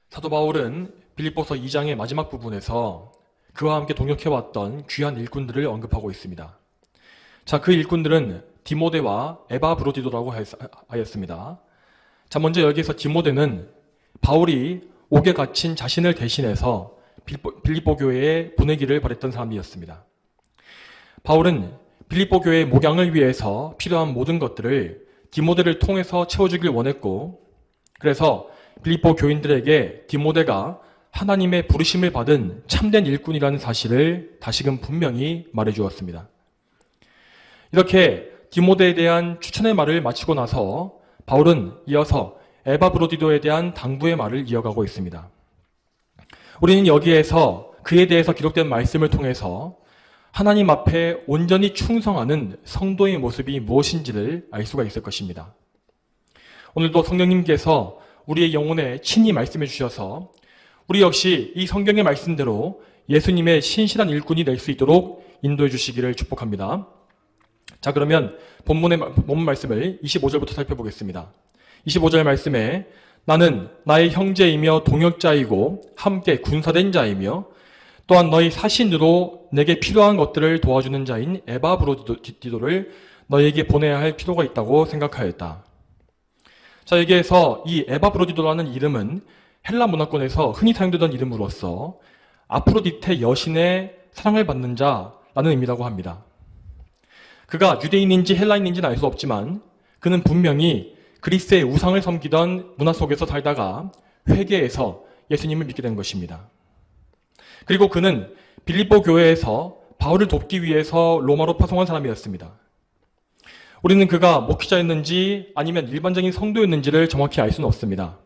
사도 바울은 빌립보서 2장의 마지막 부분에서 그와 함께 동역해왔던 귀한 일꾼들을 언급하고 있습니다. 자, 그 일꾼들은 디모데와 에바브로디도라고 하였습니다. 자, 먼저 여기에서 디모데는 바울이 옥에 갇힌 자신을 대신해서 빌립보 교회에 보내기를 바랬던 사람이었습니다. 바울은 빌립보 교회의 목양을 위해서 필요한 모든 것들을 디모데를 통해서 채워주길 원했고, 그래서 빌립보 교인들에게 디모데가 하나님의 부르심을 받은 참된 일꾼이라는 사실을 다시금 분명히 말해주었습니다. 이렇게 디모데에 대한 추천의 말을 마치고 나서 바울은 이어서 에바브로디도에 대한 당부의 말을 이어가고 있습니다. 우리는 여기에서 그에 대해서 기록된 말씀을 통해서 하나님 앞에 온전히 충성하는 성도의 모습이 무엇인지를 알 수가 있을 것입니다. 오늘도 성령님께서 우리의 영혼에 친히 말씀해 주셔서 우리 역시 이 성경의 말씀대로 예수님의 신실한 일꾼이 될 수 있도록 인도해 주시기를 축복합니다. 자, 그러면 본문 말씀을 25절부터 살펴보겠습니다. 25절 말씀에 나는 나의 형제이며 동역자이고 함께 군사된 자이며 또한 너희 사신으로 내게 필요한 것들을 도와주는 자인 에바브로디도를 너희에게 보내야 할 필요가 있다고 생각하였다. 자, 여기에서 이 에바브로디도라는 이름은 헬라 문화권에서 흔히 사용되던 이름으로서 아프로디테 여신의 사랑을 받는 자라는 의미라고 합니다. 그가 유대인인지 헬라인인지는 알 수 없지만 그는 분명히 그리스의 우상을 섬기던 문화 속에서 살다가 회개해서 예수님을 믿게 된 것입니다. 그리고 그는 빌립보 교회에서 바울을 돕기 위해서 로마로 파송한 사람이었습니다. 우리는 그가 목회자였는지 아니면 일반적인 성도였는지를 정확히 알 수는 없습니다.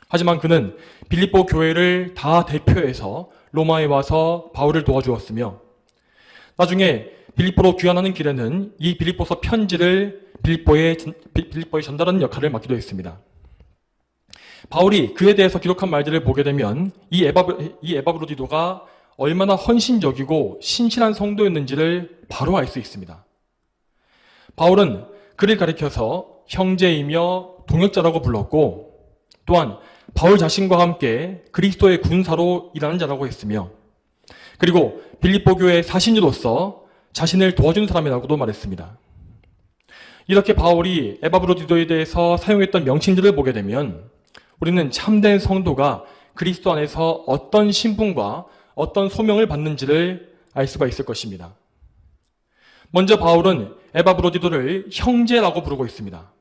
하지만 그는 빌립보 교회를 다 대표해서 로마에 와서 바울을 도와주었으며 나중에 빌립보로 귀환하는 길에는 이 빌립보서 편지를 빌립보에 전달하는 역할을 맡기도 했습니다. 바울이 그에 대해서 기록한 말들을 보게 되면 이 에바브로디도가 얼마나 헌신적이고 신실한 성도였는지를 바로 알 수 있습니다. 바울은 그를 가리켜서 형제이며 동역자라고 불렀고 또한 바울 자신과 함께 그리스도의 군사로 일하는 자라고 했으며 그리고 빌립보 교회의 사신으로서 자신을 도와주는 사람이라고도 말했습니다. 이렇게 바울이 에바브로디도에 대해서 사용했던 명칭들을 보게 되면 우리는 참된 성도가 그리스도 안에서 어떤 신분과 어떤 소명을 받는지를 알 수가 있을 것입니다. 먼저 바울은 에바브로디도를 형제라고 부르고 있습니다.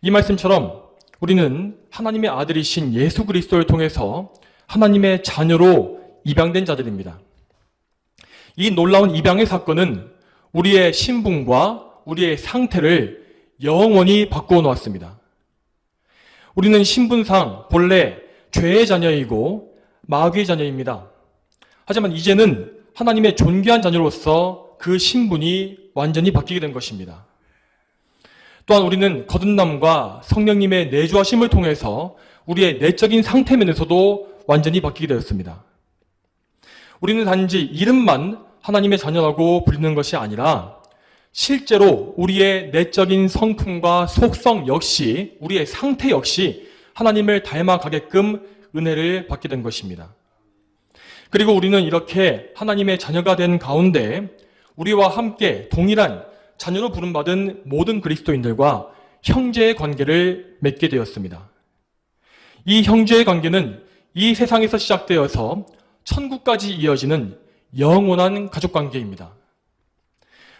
이 말씀처럼 우리는 하나님의 아들이신 예수 그리스도를 통해서 하나님의 자녀로 입양된 자들입니다. 이 놀라운 입양의 사건은 우리의 신분과 우리의 상태를 영원히 바꾸어 놓았습니다. 우리는 신분상 본래 죄의 자녀이고 마귀의 자녀입니다. 하지만 이제는 하나님의 존귀한 자녀로서 그 신분이 완전히 바뀌게 된 것입니다. 또한 우리는 거듭남과 성령님의 내주하심을 통해서 우리의 내적인 상태 면에서도 완전히 바뀌게 되었습니다. 우리는 단지 이름만 하나님의 자녀라고 부르는 것이 아니라 실제로 우리의 내적인 성품과 속성 역시 우리의 상태 역시 하나님을 닮아가게끔 은혜를 받게 된 것입니다. 그리고 우리는 이렇게 하나님의 자녀가 된 가운데 우리와 함께 동일한 자녀로 부름받은 모든 그리스도인들과 형제의 관계를 맺게 되었습니다. 이 형제의 관계는 이 세상에서 시작되어서 천국까지 이어지는 영원한 가족관계입니다.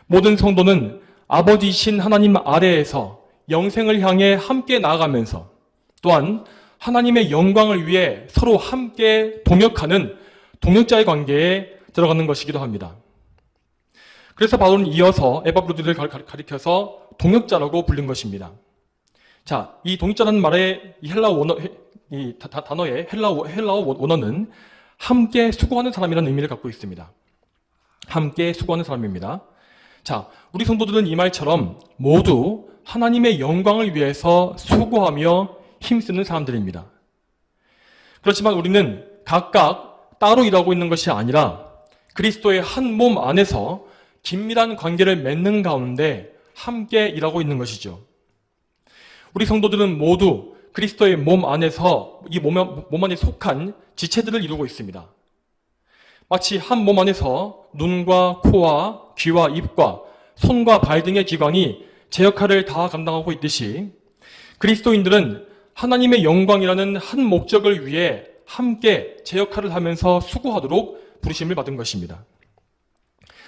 모든 성도는 아버지이신 하나님 아래에서 영생을 향해 함께 나아가면서 또한 하나님의 영광을 위해 서로 함께 동역하는 동역자의 관계에 들어가는 것이기도 합니다. 그래서 바울은 이어서 에바브로디도를 가리켜서 동역자라고 불린 것입니다. 자, 이 동역자라는 말의 단어의 헬라어 원어는 함께 수고하는 사람이라는 의미를 갖고 있습니다. 함께 수고하는 사람입니다. 자, 우리 성도들은 이 말처럼 모두 하나님의 영광을 위해서 수고하며 힘쓰는 사람들입니다. 그렇지만 우리는 각각 따로 일하고 있는 것이 아니라 그리스도의 한 몸 안에서 긴밀한 관계를 맺는 가운데 함께 일하고 있는 것이죠. 우리 성도들은 모두 그리스도의 몸 안에서 이 몸 안에 속한 지체들을 이루고 있습니다. 마치 한 몸 안에서 눈과 코와 귀와 입과 손과 발 등의 기관이 제 역할을 다 감당하고 있듯이 그리스도인들은 하나님의 영광이라는 한 목적을 위해 함께 제 역할을 하면서 수고하도록 부르심을 받은 것입니다.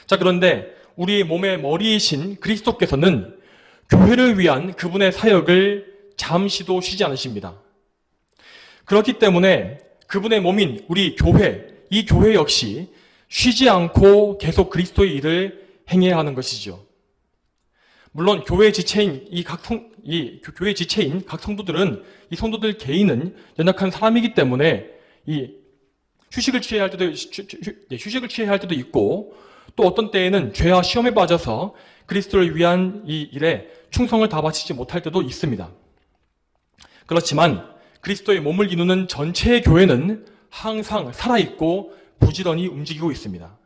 자, 그런데 우리 몸의 머리이신 그리스도께서는 교회를 위한 그분의 사역을 잠시도 쉬지 않으십니다. 그렇기 때문에 그분의 몸인 우리 교회, 이 교회 역시 쉬지 않고 계속 그리스도의 일을 행해야 하는 것이죠. 물론 교회의 지체인 교회의 지체인 각 성도들은 이 성도들 개인은 연약한 사람이기 때문에 이 휴식을 취해야 할 때도 있고 또 어떤 때에는 죄와 시험에 빠져서 그리스도를 위한 이 일에 충성을 다 바치지 못할 때도 있습니다. 그렇지만 그리스도의 몸을 이루는 전체의 교회는 항상 살아있고 부지런히 움직이고 있습니다.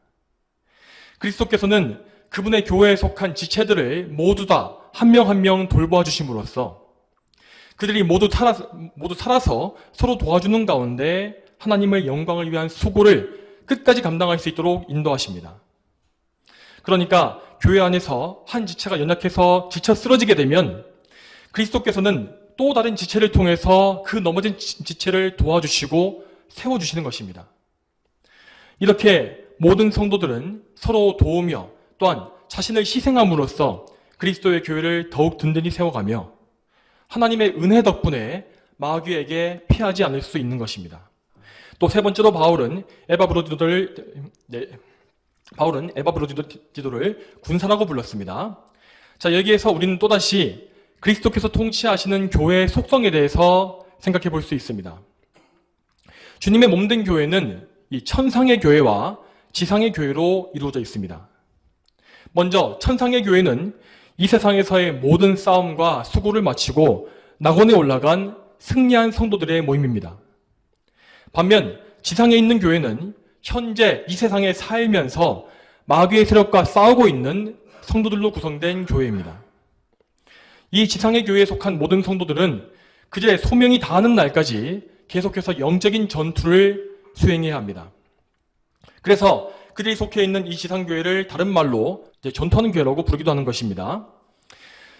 그리스도께서는 그분의 교회에 속한 지체들을 모두 다 한 명 한 명 돌보아 주심으로써 그들이 모두 살아서 서로 도와주는 가운데 하나님의 영광을 위한 수고를 끝까지 감당할 수 있도록 인도하십니다. 그러니까 교회 안에서 한 지체가 연약해서 지쳐 쓰러지게 되면 그리스도께서는 또 다른 지체를 통해서 그 넘어진 지체를 도와주시고 세워주시는 것입니다. 이렇게 모든 성도들은 서로 도우며 또한 자신을 희생함으로써 그리스도의 교회를 더욱 든든히 세워가며 하나님의 은혜 덕분에 마귀에게 피하지 않을 수 있는 것입니다. 또 세 번째로 바울은 에바브로디도를 군사라고 불렀습니다. 자, 여기에서 우리는 또다시 그리스도께서 통치하시는 교회의 속성에 대해서 생각해 볼 수 있습니다. 주님의 몸된 교회는 이 천상의 교회와 지상의 교회로 이루어져 있습니다. 먼저 천상의 교회는 이 세상에서의 모든 싸움과 수고를 마치고 낙원에 올라간 승리한 성도들의 모임입니다. 반면 지상에 있는 교회는 현재 이 세상에 살면서 마귀의 세력과 싸우고 있는 성도들로 구성된 교회입니다. 이 지상의 교회에 속한 모든 성도들은 그들의 소명이 다하는 날까지 계속해서 영적인 전투를 수행해야 합니다. 그래서 그들이 속해 있는 이 지상교회를 다른 말로 전투하는 교회라고 부르기도 하는 것입니다.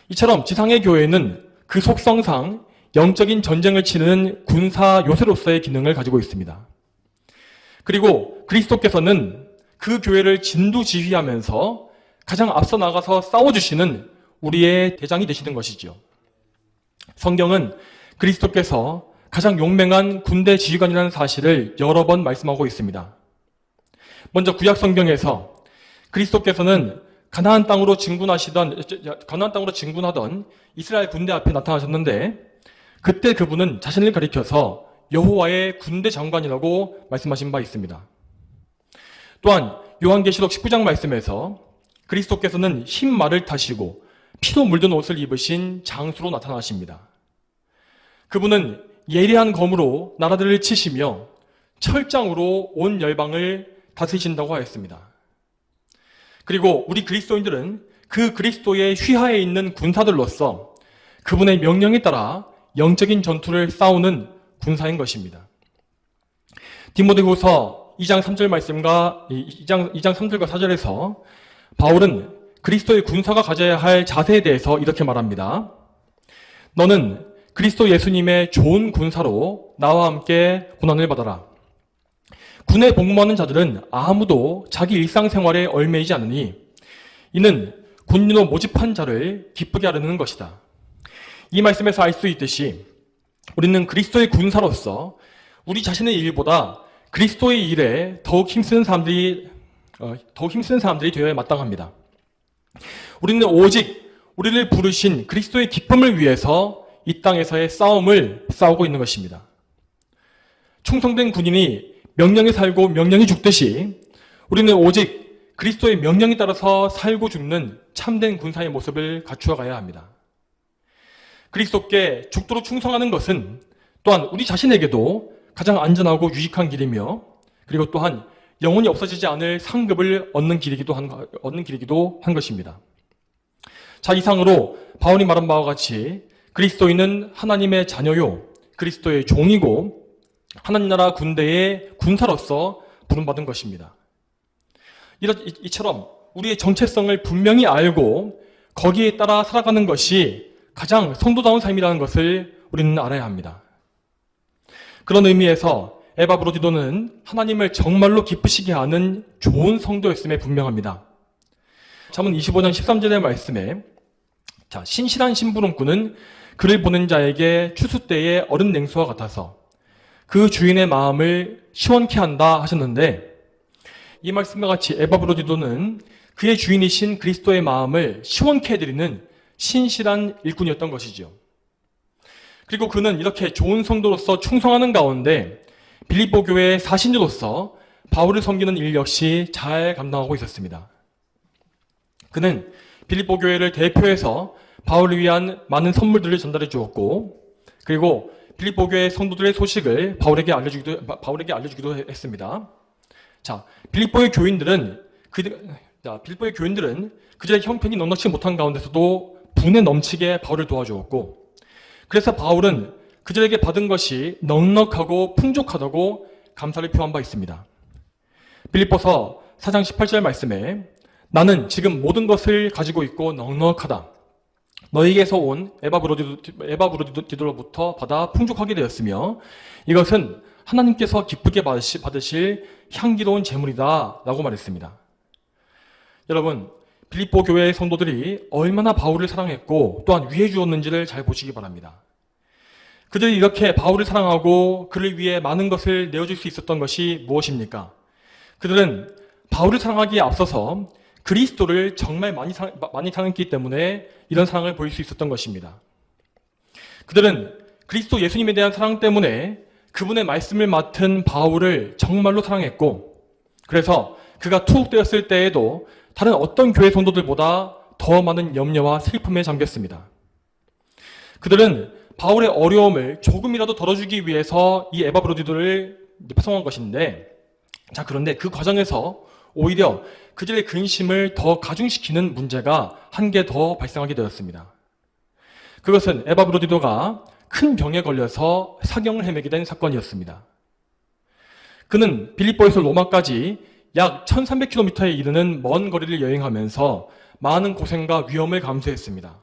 이처럼 지상의 교회는 그 속성상 영적인 전쟁을 치르는 군사 요새로서의 기능을 가지고 있습니다. 그리고 그리스도께서는 그 교회를 진두지휘하면서 가장 앞서 나가서 싸워주시는 우리의 대장이 되시는 것이죠. 성경은 그리스도께서 가장 용맹한 군대 지휘관이라는 사실을 여러 번 말씀하고 있습니다. 먼저 구약 성경에서 그리스도께서는 가나안 땅으로 진군하던 이스라엘 군대 앞에 나타나셨는데 그때 그분은 자신을 가리켜서 여호와의 군대 장관이라고 말씀하신 바 있습니다. 또한 요한계시록 19장 말씀에서 그리스도께서는 흰 말을 타시고 피로 물든 옷을 입으신 장수로 나타나십니다. 그분은 예리한 검으로 나라들을 치시며 철장으로 온 열방을 다스리신다고 하였습니다. 그리고 우리 그리스도인들은 그 그리스도의 휘하에 있는 군사들로서 그분의 명령에 따라 영적인 전투를 싸우는 군사인 것입니다. 디모데후서 2장 3절 말씀과 2장 3절과 4절에서 바울은 그리스도의 군사가 가져야 할 자세에 대해서 이렇게 말합니다. 너는 그리스도 예수님의 좋은 군사로 나와 함께 고난을 받아라. 군에 복무하는 자들은 아무도 자기 일상생활에 얽매이지 않으니 이는 군인으로 모집한 자를 기쁘게 하려는 것이다. 이 말씀에서 알 수 있듯이 우리는 그리스도의 군사로서 우리 자신의 일보다 그리스도의 일에 더욱 힘쓰는 사람들이 되어야 마땅합니다. 우리는 오직 우리를 부르신 그리스도의 기쁨을 위해서 이 땅에서의 싸움을 싸우고 있는 것입니다. 충성된 군인이 명령에 살고 명령이 죽듯이 우리는 오직 그리스도의 명령에 따라서 살고 죽는 참된 군사의 모습을 갖추어 가야 합니다. 그리스도께 죽도록 충성하는 것은 또한 우리 자신에게도 가장 안전하고 유익한 길이며 그리고 또한 영원히 없어지지 않을 상급을 얻는 길이기도 한 것입니다. 자, 이상으로 바울이 말한 바와 같이 그리스도인은 하나님의 자녀요 그리스도의 종이고 하나님 나라 군대의 군사로서 부름받은 것입니다. 이처럼 우리의 정체성을 분명히 알고 거기에 따라 살아가는 것이 가장 성도다운 삶이라는 것을 우리는 알아야 합니다. 그런 의미에서 에바 브로디도는 하나님을 정말로 기쁘시게 하는 좋은 성도였음에 분명합니다. 잠언 25장 13절의 말씀에 신실한 심부름꾼은 그를 보낸 자에게 추수 때의 얼음 냉수와 같아서 그 주인의 마음을 시원케 한다 하셨는데, 이 말씀과 같이 에바 브로디도는 그의 주인이신 그리스도의 마음을 시원케 해드리는 신실한 일꾼이었던 것이죠. 그리고 그는 이렇게 좋은 성도로서 충성하는 가운데 빌립보 교회의 사신자로서 바울을 섬기는 일 역시 잘 감당하고 있었습니다. 그는 빌립보 교회를 대표해서 바울을 위한 많은 선물들을 전달해 주었고, 그리고 빌립보 교회 성도들의 소식을 바울에게 알려주기도 했습니다. 빌립보의 교인들은 그들의 형편이 넉넉지 못한 가운데서도 분에 넘치게 바울을 도와주었고, 그래서 바울은 그들에게 받은 것이 넉넉하고 풍족하다고 감사를 표한 바 있습니다. 빌립보서 4장 18절 말씀에 나는 지금 모든 것을 가지고 있고 넉넉하다. 너희에게서 온 에바 브로디도로부터 받아 풍족하게 되었으며 이것은 하나님께서 기쁘게 받으실 향기로운 제물이다 라고 말했습니다. 여러분, 빌립보 교회의 성도들이 얼마나 바울을 사랑했고 또한 위해 주었는지를 잘 보시기 바랍니다. 그들이 이렇게 바울을 사랑하고 그를 위해 많은 것을 내어줄 수 있었던 것이 무엇입니까? 그들은 바울을 사랑하기에 앞서서 그리스도를 정말 많이 사랑했기 때문에 이런 사랑을 보일 수 있었던 것입니다. 그들은 그리스도 예수님에 대한 사랑 때문에 그분의 말씀을 맡은 바울을 정말로 사랑했고, 그래서 그가 투옥되었을 때에도 다른 어떤 교회 성도들보다 더 많은 염려와 슬픔에 잠겼습니다. 그들은 바울의 어려움을 조금이라도 덜어주기 위해서 이 에바 브로디도를 파송한 것인데, 그런데 그 과정에서 오히려 그들의 근심을 더 가중시키는 문제가 한 개 더 발생하게 되었습니다. 그것은 에바 브로디도가 큰 병에 걸려서 사경을 헤매게 된 사건이었습니다. 그는 빌립보에서 로마까지 약 1300km에 이르는 먼 거리를 여행하면서 많은 고생과 위험을 감수했습니다.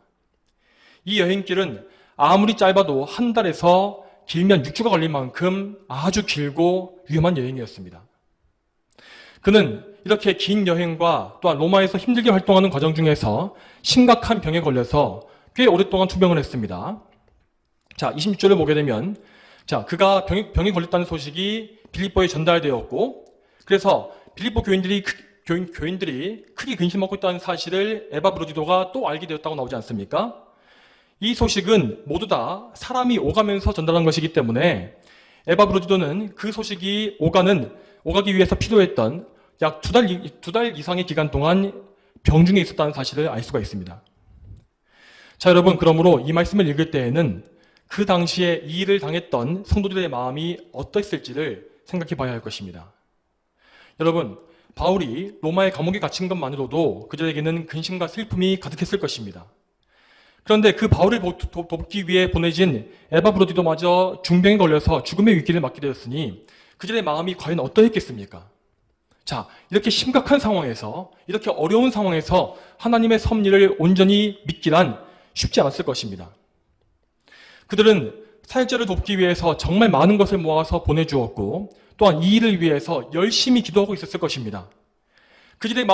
이 여행길은 아무리 짧아도 한 달에서 길면 6주가 걸릴 만큼 아주 길고 위험한 여행이었습니다. 그는 이렇게 긴 여행과 또한 로마에서 힘들게 활동하는 과정 중에서 심각한 병에 걸려서 꽤 오랫동안 투병을 했습니다. 26절을 보게 되면 그가 병에 걸렸다는 소식이 빌립보에 전달되었고, 그래서 빌립보 교인들이 크게 근심하고 있다는 사실을 에바 브로디도가 또 알게 되었다고 나오지 않습니까? 이 소식은 모두 다 사람이 오가면서 전달한 것이기 때문에 에바 브로디도는 그 소식이 오가기 위해서 필요했던 약 두 달 이상의 기간 동안 병중에 있었다는 사실을 알 수가 있습니다. 여러분, 그러므로 이 말씀을 읽을 때에는 그 당시에 이 일을 당했던 성도들의 마음이 어떠했을지를 생각해 봐야 할 것입니다. 여러분, 바울이 로마의 감옥에 갇힌 것만으로도 그들에게는 근심과 슬픔이 가득했을 것입니다. 그런데 그 바울을 돕기 위해 보내진 에바 브로디도마저 중병에 걸려서 죽음의 위기를 맞게 되었으니 그들의 마음이 과연 어떠했겠습니까? 이렇게 심각한 상황에서, 이렇게 어려운 상황에서 하나님의 섭리를 온전히 믿기란 쉽지 않았을 것입니다. 그들은 사역자를 돕기 위해서 정말 많은 것을 모아서 보내주었고, 또한 이 일을 위해서 열심히 기도하고 있었을 것입니다. 그들의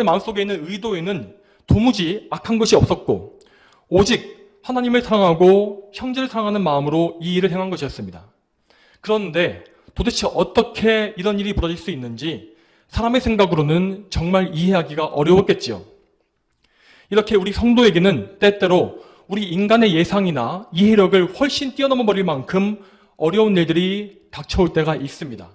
마음속에 있는 의도에는 도무지 악한 것이 없었고, 오직 하나님을 사랑하고 형제를 사랑하는 마음으로 이 일을 행한 것이었습니다. 그런데 도대체 어떻게 이런 일이 벌어질 수 있는지 사람의 생각으로는 정말 이해하기가 어려웠겠지요. 이렇게 우리 성도에게는 때때로 우리 인간의 예상이나 이해력을 훨씬 뛰어넘어 버릴 만큼 어려운 일들이 닥쳐올 때가 있습니다.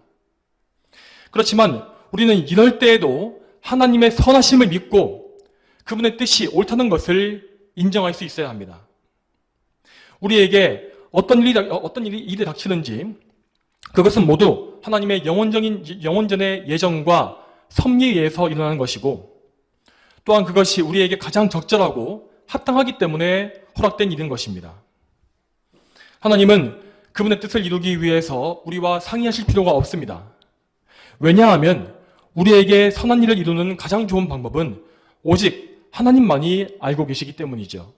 그렇지만 우리는 이럴 때에도 하나님의 선하심을 믿고 그분의 뜻이 옳다는 것을 인정할 수 있어야 합니다. 우리에게 어떤 일이 닥치는지 그것은 모두 하나님의 영원전의 예정과 섭리에 의해서 일어나는 것이고, 또한 그것이 우리에게 가장 적절하고 합당하기 때문에 허락된 일인 것입니다. 하나님은 그분의 뜻을 이루기 위해서 우리와 상의하실 필요가 없습니다. 왜냐하면 우리에게 선한 일을 이루는 가장 좋은 방법은 오직 하나님만이 알고 계시기 때문이죠.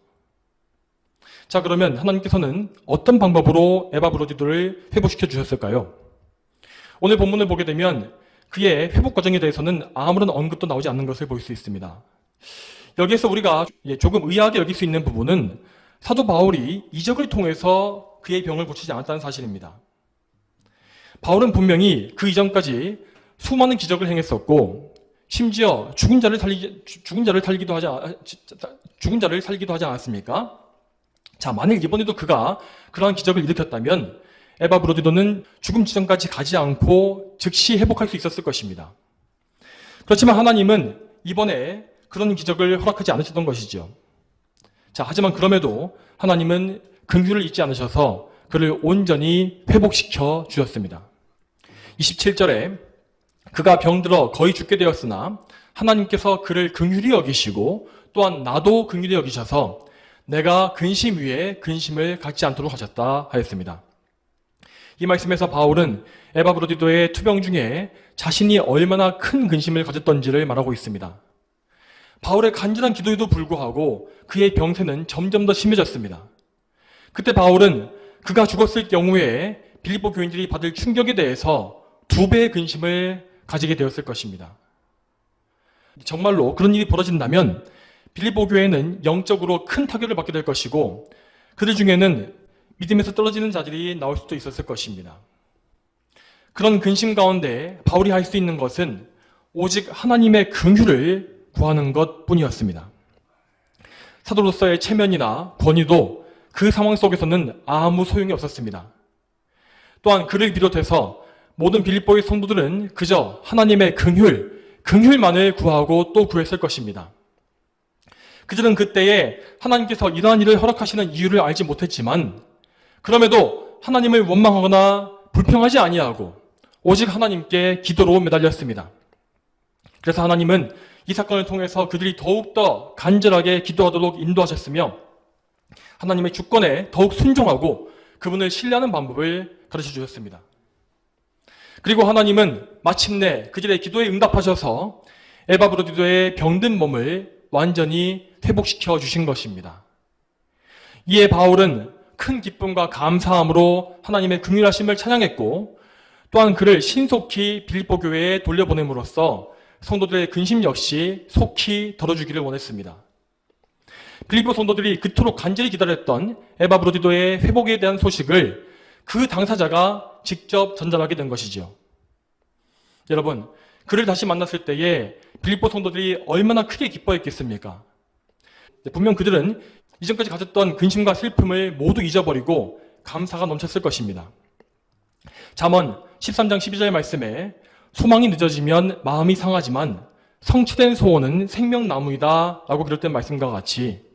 자, 그러면 하나님께서는 어떤 방법으로 에바 브로디도를 회복시켜 주셨을까요? 오늘 본문을 보게 되면 그의 회복 과정에 대해서는 아무런 언급도 나오지 않는 것을 볼 수 있습니다. 여기에서 우리가 조금 의아하게 여길 수 있는 부분은 사도 바울이 이적을 통해서 그의 병을 고치지 않았다는 사실입니다. 바울은 분명히 그 이전까지 수많은 기적을 행했었고 심지어 죽은 자를 살기도 하지 않았습니까? 자, 만일 이번에도 그가 그러한 기적을 일으켰다면 에바 브로디도는 죽음 지점까지 가지 않고 즉시 회복할 수 있었을 것입니다. 그렇지만 하나님은 이번에 그런 기적을 허락하지 않으셨던 것이죠. 자, 하지만 그럼에도 하나님은 긍휼을 잊지 않으셔서 그를 온전히 회복시켜 주셨습니다. 27절에 그가 병들어 거의 죽게 되었으나 하나님께서 그를 긍휼히 여기시고 또한 나도 긍휼히 여기셔서 내가 근심 위에 근심을 갖지 않도록 하셨다 하였습니다. 이 말씀에서 바울은 에바 브로디도의 투병 중에 자신이 얼마나 큰 근심을 가졌던지를 말하고 있습니다. 바울의 간절한 기도에도 불구하고 그의 병세는 점점 더 심해졌습니다. 그때 바울은 그가 죽었을 경우에 빌립보 교인들이 받을 충격에 대해서 2배의 근심을 가지게 되었을 것입니다. 정말로 그런 일이 벌어진다면 빌립보 교회는 영적으로 큰 타격을 받게 될 것이고 그들 중에는 믿음에서 떨어지는 자들이 나올 수도 있었을 것입니다. 그런 근심 가운데 바울이 할 수 있는 것은 오직 하나님의 긍휼을 구하는 것뿐이었습니다. 사도로서의 체면이나 권위도 그 상황 속에서는 아무 소용이 없었습니다. 또한 그를 비롯해서 모든 빌립보의 성도들은 그저 하나님의 긍휼만을 구하고 또 구했을 것입니다. 그들은 그때에 하나님께서 이러한 일을 허락하시는 이유를 알지 못했지만 그럼에도 하나님을 원망하거나 불평하지 아니하고 오직 하나님께 기도로 매달렸습니다. 그래서 하나님은 이 사건을 통해서 그들이 더욱더 간절하게 기도하도록 인도하셨으며 하나님의 주권에 더욱 순종하고 그분을 신뢰하는 방법을 가르쳐 주셨습니다. 그리고 하나님은 마침내 그들의 기도에 응답하셔서 에바 브로디도의 병든 몸을 완전히 회복시켜 주신 것입니다. 이에 바울은 큰 기쁨과 감사함으로 하나님의 긍휼하심을 찬양했고 또한 그를 신속히 빌립보 교회에 돌려보냄으로써 성도들의 근심 역시 속히 덜어주기를 원했습니다. 빌립보 성도들이 그토록 간절히 기다렸던 에바 브로디도의 회복에 대한 소식을 그 당사자가 직접 전달하게 된 것이죠. 여러분, 그를 다시 만났을 때에 빌립보 성도들이 얼마나 크게 기뻐했겠습니까? 분명 그들은 이전까지 가졌던 근심과 슬픔을 모두 잊어버리고 감사가 넘쳤을 것입니다. 잠언 13장 12절 말씀에 소망이 늦어지면 마음이 상하지만 성취된 소원은 생명나무이다 라고 기록된 말씀과 같이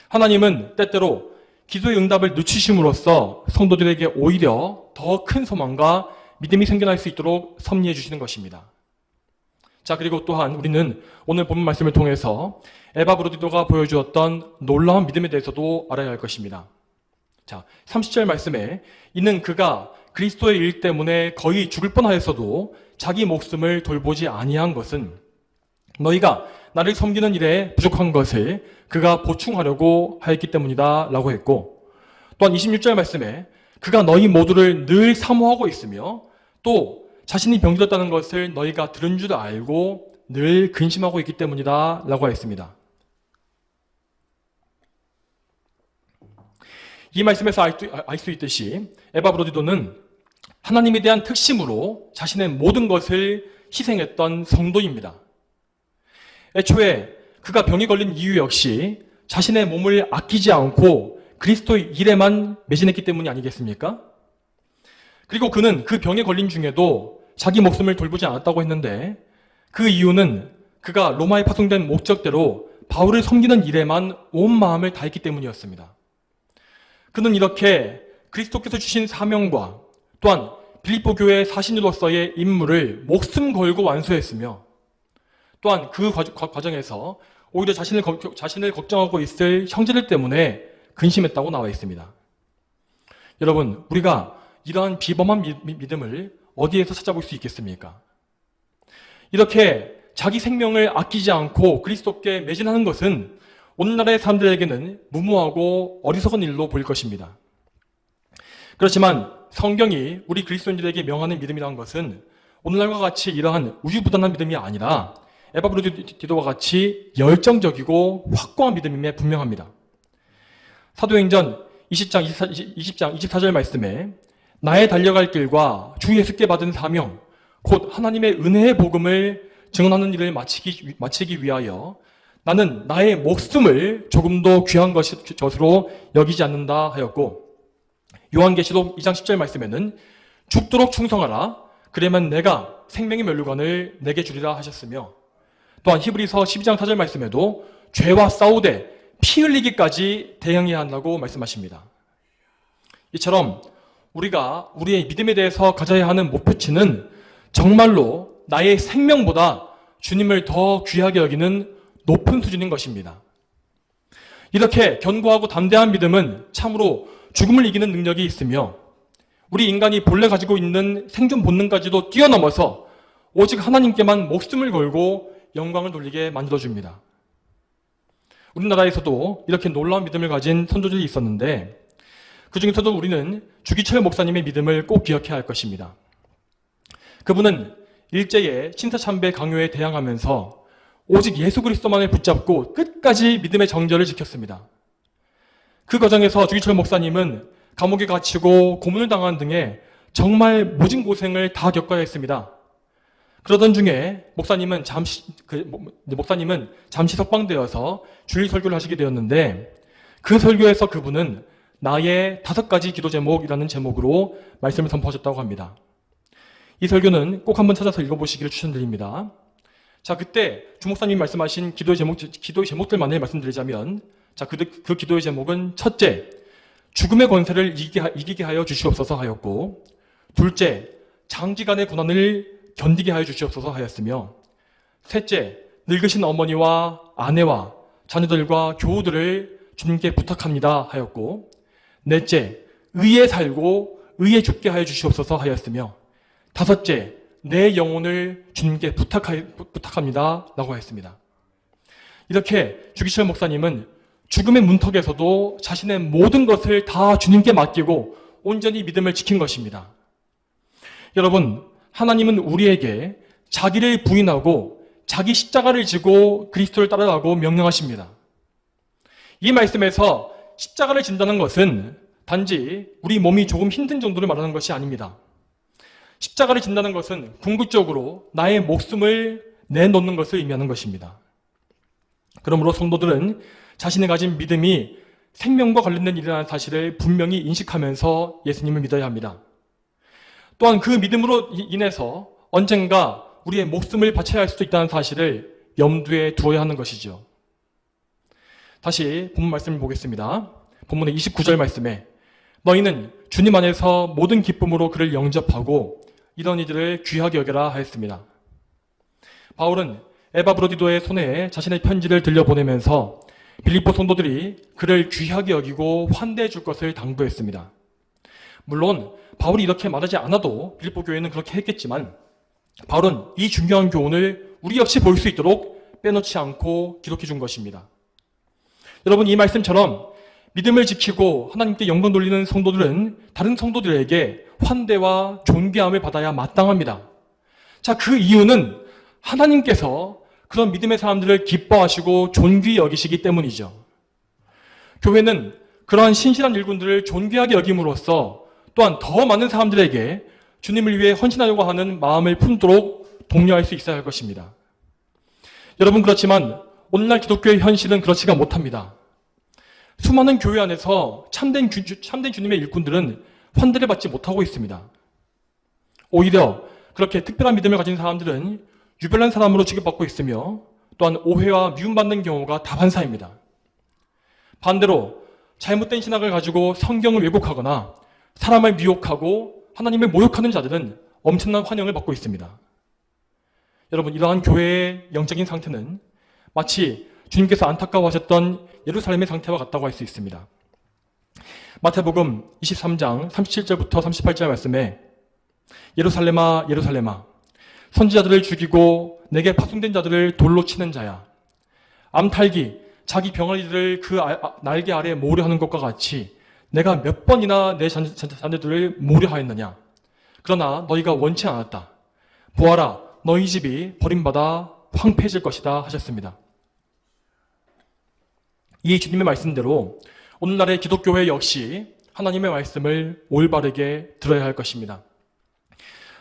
하나님은 때때로 기도의 응답을 늦추심으로써 성도들에게 오히려 더 큰 소망과 믿음이 생겨날 수 있도록 섭리해 주시는 것입니다. 자, 그리고 또한 우리는 오늘 본문 말씀을 통해서 에바 브로디도가 보여주었던 놀라운 믿음에 대해서도 알아야 할 것입니다. 자, 30절 말씀에 이는 그가 그리스도의 일 때문에 거의 죽을 뻔하였어도 자기 목숨을 돌보지 아니한 것은 너희가 나를 섬기는 일에 부족한 것을 그가 보충하려고 하였기 때문이다 라고 했고 또한 26절 말씀에 그가 너희 모두를 늘 사모하고 있으며 또 자신이 병들었다는 것을 너희가 들은 줄 알고 늘 근심하고 있기 때문이다 라고 했습니다. 이 말씀에서 알 수 있듯이 에바 브로디도는 하나님에 대한 특심으로 자신의 모든 것을 희생했던 성도입니다. 애초에 그가 병에 걸린 이유 역시 자신의 몸을 아끼지 않고 그리스도의 일에만 매진했기 때문이 아니겠습니까? 그리고 그는 그 병에 걸린 중에도 자기 목숨을 돌보지 않았다고 했는데 그 이유는 그가 로마에 파송된 목적대로 바울을 섬기는 일에만 온 마음을 다했기 때문이었습니다. 그는 이렇게 그리스도께서 주신 사명과 또한 빌립보 교회의 사신으로서의 임무를 목숨 걸고 완수했으며 또한 그 과정에서 오히려 자신을 걱정하고 있을 형제들 때문에 근심했다고 나와 있습니다. 여러분, 우리가 이러한 비범한 믿음을 어디에서 찾아볼 수 있겠습니까? 이렇게 자기 생명을 아끼지 않고 그리스도께 매진하는 것은 오늘날의 사람들에게는 무모하고 어리석은 일로 보일 것입니다. 그렇지만 성경이 우리 그리스도인들에게 명하는 믿음이라는 것은 오늘날과 같이 이러한 우유부단한 믿음이 아니라 에바브로디도와 같이 열정적이고 확고한 믿음임에 분명합니다. 사도행전 20장 24절 말씀에 나의 달려갈 길과 주 예수께 받은 사명 곧 하나님의 은혜의 복음을 증언하는 일을 마치기 위하여 나는 나의 목숨을 조금도 귀한 것으로 여기지 않는다 하였고, 요한계시록 2장 10절 말씀에는 죽도록 충성하라 그러면 내가 생명의 면류관을 내게 주리라 하셨으며, 또한 히브리서 12장 4절 말씀에도 죄와 싸우되 피 흘리기까지 대항해야 한다고 말씀하십니다. 이처럼 우리가 우리의 믿음에 대해서 가져야 하는 목표치는 정말로 나의 생명보다 주님을 더 귀하게 여기는 높은 수준인 것입니다. 이렇게 견고하고 담대한 믿음은 참으로 죽음을 이기는 능력이 있으며 우리 인간이 본래 가지고 있는 생존 본능까지도 뛰어넘어서 오직 하나님께만 목숨을 걸고 영광을 돌리게 만들어줍니다. 우리나라에서도 이렇게 놀라운 믿음을 가진 선조들이 있었는데 그 중에서도 우리는 주기철 목사님의 믿음을 꼭 기억해야 할 것입니다. 그분은 일제의 신사참배 강요에 대항하면서 오직 예수 그리스도만을 붙잡고 끝까지 믿음의 정절을 지켰습니다. 그 과정에서 주기철 목사님은 감옥에 갇히고 고문을 당한 등의 정말 모진 고생을 다 겪어야 했습니다. 그러던 중에 목사님은 잠시 석방되어서 주일 설교를 하시게 되었는데 그 설교에서 그분은 나의 5가지 기도 제목이라는 제목으로 말씀을 선포하셨다고 합니다. 이 설교는 꼭 한번 찾아서 읽어보시기를 추천드립니다. 자, 그때 주 목사님이 말씀하신 기도의 제목들만을 말씀드리자면, 자, 그 기도의 제목은 첫째, 죽음의 권세를 이기게 하여 주시옵소서 하였고, 둘째, 장기간의 고난을 견디게 하여 주시옵소서 하였으며, 셋째, 늙으신 어머니와 아내와 자녀들과 교우들을 주님께 부탁합니다 하였고, 넷째, 의에 살고 의에 죽게 하여 주시옵소서 하였으며, 다섯째, 내 영혼을 주님께 부탁합니다 라고 하였습니다. 이렇게 주기철 목사님은 죽음의 문턱에서도 자신의 모든 것을 다 주님께 맡기고 온전히 믿음을 지킨 것입니다. 여러분, 하나님은 우리에게 자기를 부인하고 자기 십자가를 지고 그리스도를 따르라고 명령하십니다. 이 말씀에서 십자가를 진다는 것은 단지 우리 몸이 조금 힘든 정도를 말하는 것이 아닙니다. 십자가를 진다는 것은 궁극적으로 나의 목숨을 내놓는 것을 의미하는 것입니다. 그러므로 성도들은 자신이 가진 믿음이 생명과 관련된 일이라는 사실을 분명히 인식하면서 예수님을 믿어야 합니다. 또한 그 믿음으로 인해서 언젠가 우리의 목숨을 바쳐야 할 수도 있다는 사실을 염두에 두어야 하는 것이죠. 다시 본문 말씀을 보겠습니다. 본문의 29절 말씀에 너희는 주님 안에서 모든 기쁨으로 그를 영접하고 이런 이들을 귀하게 여겨라 하였습니다. 바울은 에바브로디도의 손에 자신의 편지를 들려보내면서 빌립보 성도들이 그를 귀하게 여기고 환대해 줄 것을 당부했습니다. 물론 바울이 이렇게 말하지 않아도 빌립보 교회는 그렇게 했겠지만 바울은 이 중요한 교훈을 우리 역시 볼 수 있도록 빼놓지 않고 기록해 준 것입니다. 여러분, 이 말씀처럼 믿음을 지키고 하나님께 영광 돌리는 성도들은 다른 성도들에게 환대와 존귀함을 받아야 마땅합니다. 자, 그 이유는 하나님께서 그런 믿음의 사람들을 기뻐하시고 존귀히 여기시기 때문이죠. 교회는 그러한 신실한 일꾼들을 존귀하게 여김으로써 또한 더 많은 사람들에게 주님을 위해 헌신하려고 하는 마음을 품도록 독려할 수 있어야 할 것입니다. 여러분, 그렇지만 오늘날 기독교의 현실은 그렇지가 못합니다. 수많은 교회 안에서 참된 주님의 일꾼들은 환대를 받지 못하고 있습니다. 오히려 그렇게 특별한 믿음을 가진 사람들은 유별난 사람으로 취급받고 있으며 또한 오해와 미움받는 경우가 다반사입니다. 반대로 잘못된 신학을 가지고 성경을 왜곡하거나 사람을 미혹하고 하나님을 모욕하는 자들은 엄청난 환영을 받고 있습니다. 여러분, 이러한 교회의 영적인 상태는 마치 주님께서 안타까워하셨던 예루살렘의 상태와 같다고 할 수 있습니다. 마태복음 23장 37절부터 38절 말씀에 예루살렘아 예루살렘아 선지자들을 죽이고 내게 파송된 자들을 돌로 치는 자야. 암탈기 자기 병아리들을 그 날개 아래에 모으려 하는 것과 같이 내가 몇 번이나 내 자녀들을 모으려 하였느냐. 그러나 너희가 원치 않았다. 보아라 너희 집이 버림받아 황폐해질 것이다 하셨습니다. 이 주님의 말씀대로 오늘날의 기독교회 역시 하나님의 말씀을 올바르게 들어야 할 것입니다.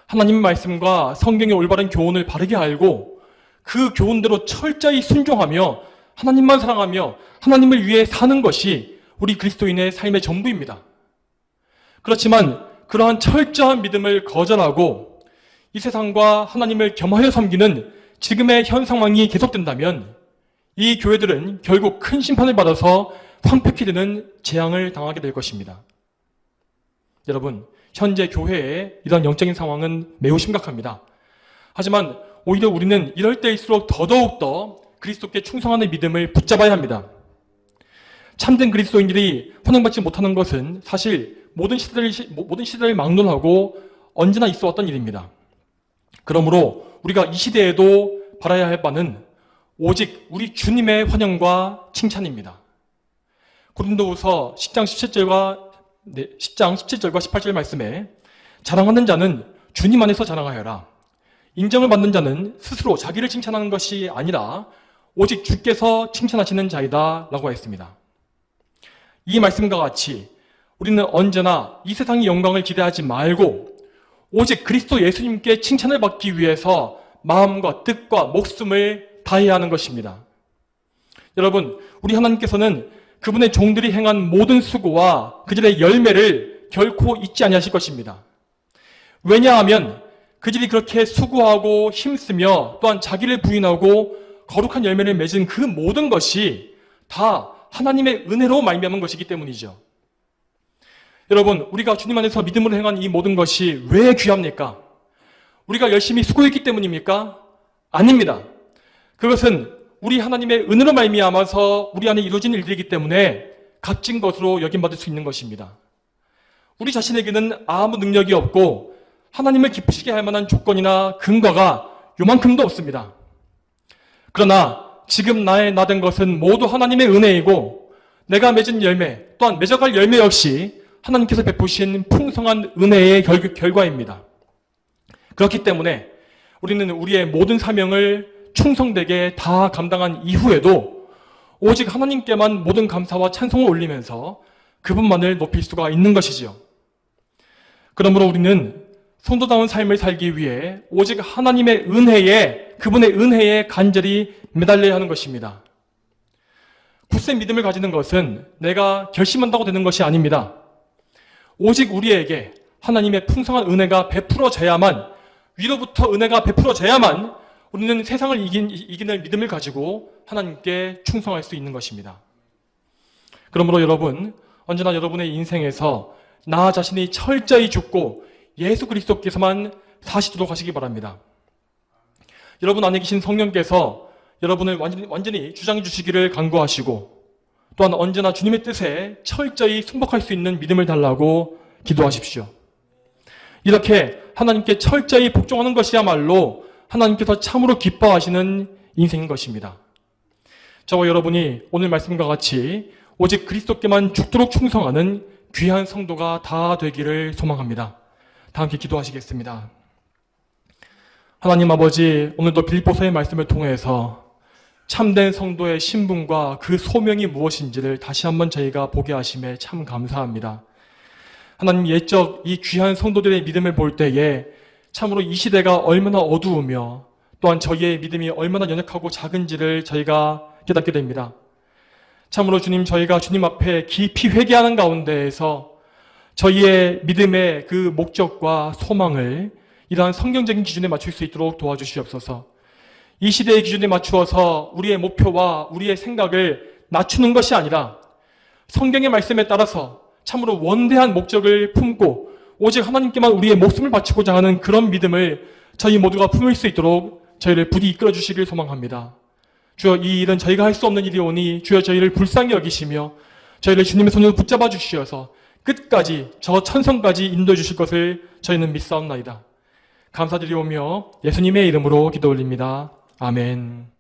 하나님의 말씀과 성경의 올바른 교훈을 바르게 알고 그 교훈대로 철저히 순종하며 하나님만 사랑하며 하나님을 위해 사는 것이 우리 그리스도인의 삶의 전부입니다. 그렇지만 그러한 철저한 믿음을 거절하고 이 세상과 하나님을 겸하여 섬기는 지금의 현 상황이 계속된다면 이 교회들은 결국 큰 심판을 받아서 황폐케 되는 재앙을 당하게 될 것입니다. 여러분, 현재 교회의 이런 영적인 상황은 매우 심각합니다. 하지만 오히려 우리는 이럴 때일수록 더더욱더 그리스도께 충성하는 믿음을 붙잡아야 합니다. 참된 그리스도인들이 환영받지 못하는 것은 사실 모든 시대를 막론하고 언제나 있어 왔던 일입니다. 그러므로 우리가 이 시대에도 바라야 할 바는 오직 우리 주님의 환영과 칭찬입니다. 고린도후서 10장 17절과 18절 말씀에 자랑하는 자는 주님 안에서 자랑하여라. 인정을 받는 자는 스스로 자기를 칭찬하는 것이 아니라 오직 주께서 칭찬하시는 자이다 라고 했습니다. 이 말씀과 같이 우리는 언제나 이 세상의 영광을 기대하지 말고 오직 그리스도 예수님께 칭찬을 받기 위해서 마음과 뜻과 목숨을 다해야 하는 것입니다. 여러분, 우리 하나님께서는 그분의 종들이 행한 모든 수고와 그들의 열매를 결코 잊지 아니하실 것입니다. 왜냐하면 그들이 그렇게 수고하고 힘쓰며 또한 자기를 부인하고 거룩한 열매를 맺은 그 모든 것이 다 하나님의 은혜로 말미암은 것이기 때문이죠. 여러분, 우리가 주님 안에서 믿음으로 행한 이 모든 것이 왜 귀합니까? 우리가 열심히 수고했기 때문입니까? 아닙니다. 그것은 우리 하나님의 은혜로 말미암아서 우리 안에 이루어진 일들이기 때문에 값진 것으로 여김받을 수 있는 것입니다. 우리 자신에게는 아무 능력이 없고 하나님을 기쁘시게 할 만한 조건이나 근거가 요만큼도 없습니다. 그러나 지금 나 된 것은 모두 하나님의 은혜이고 내가 맺은 열매 또한 맺어갈 열매 역시 하나님께서 베푸신 풍성한 은혜의 결과입니다. 그렇기 때문에 우리는 우리의 모든 사명을 충성되게 다 감당한 이후에도 오직 하나님께만 모든 감사와 찬송을 올리면서 그분만을 높일 수가 있는 것이지요. 그러므로 우리는 성도다운 삶을 살기 위해 오직 하나님의 은혜에, 그분의 은혜에 간절히 매달려야 하는 것입니다. 굳센 믿음을 가지는 것은 내가 결심한다고 되는 것이 아닙니다. 오직 우리에게 하나님의 풍성한 은혜가 베풀어져야만, 위로부터 은혜가 베풀어져야만 우리는 세상을 이기는 믿음을 가지고 하나님께 충성할 수 있는 것입니다. 그러므로 여러분, 언제나 여러분의 인생에서 나 자신이 철저히 죽고 예수 그리스도께서만 사시도록 하시기 바랍니다. 여러분 안에 계신 성령께서 여러분을 완전히 주장해 주시기를 간구하시고 또한 언제나 주님의 뜻에 철저히 순복할 수 있는 믿음을 달라고 기도하십시오. 이렇게 하나님께 철저히 복종하는 것이야말로 하나님께서 참으로 기뻐하시는 인생인 것입니다. 저와 여러분이 오늘 말씀과 같이 오직 그리스도께만 죽도록 충성하는 귀한 성도가 다 되기를 소망합니다. 다 함께 기도하시겠습니다. 하나님 아버지, 오늘도 빌립보서의 말씀을 통해서 참된 성도의 신분과 그 소명이 무엇인지를 다시 한번 저희가 보게 하심에 참 감사합니다. 하나님, 옛적 이 귀한 성도들의 믿음을 볼 때에 참으로 이 시대가 얼마나 어두우며 또한 저희의 믿음이 얼마나 연약하고 작은지를 저희가 깨닫게 됩니다. 참으로 주님, 저희가 주님 앞에 깊이 회개하는 가운데에서 저희의 믿음의 그 목적과 소망을 이러한 성경적인 기준에 맞출 수 있도록 도와주시옵소서. 이 시대의 기준에 맞추어서 우리의 목표와 우리의 생각을 낮추는 것이 아니라 성경의 말씀에 따라서 참으로 원대한 목적을 품고 오직 하나님께만 우리의 목숨을 바치고자 하는 그런 믿음을 저희 모두가 품을 수 있도록 저희를 부디 이끌어 주시길 소망합니다. 주여, 이 일은 저희가 할 수 없는 일이오니 주여 저희를 불쌍히 여기시며 저희를 주님의 손으로 붙잡아 주시어서 끝까지 저 천성까지 인도해 주실 것을 저희는 믿사옵나이다. 감사드리오며 예수님의 이름으로 기도 올립니다. 아멘.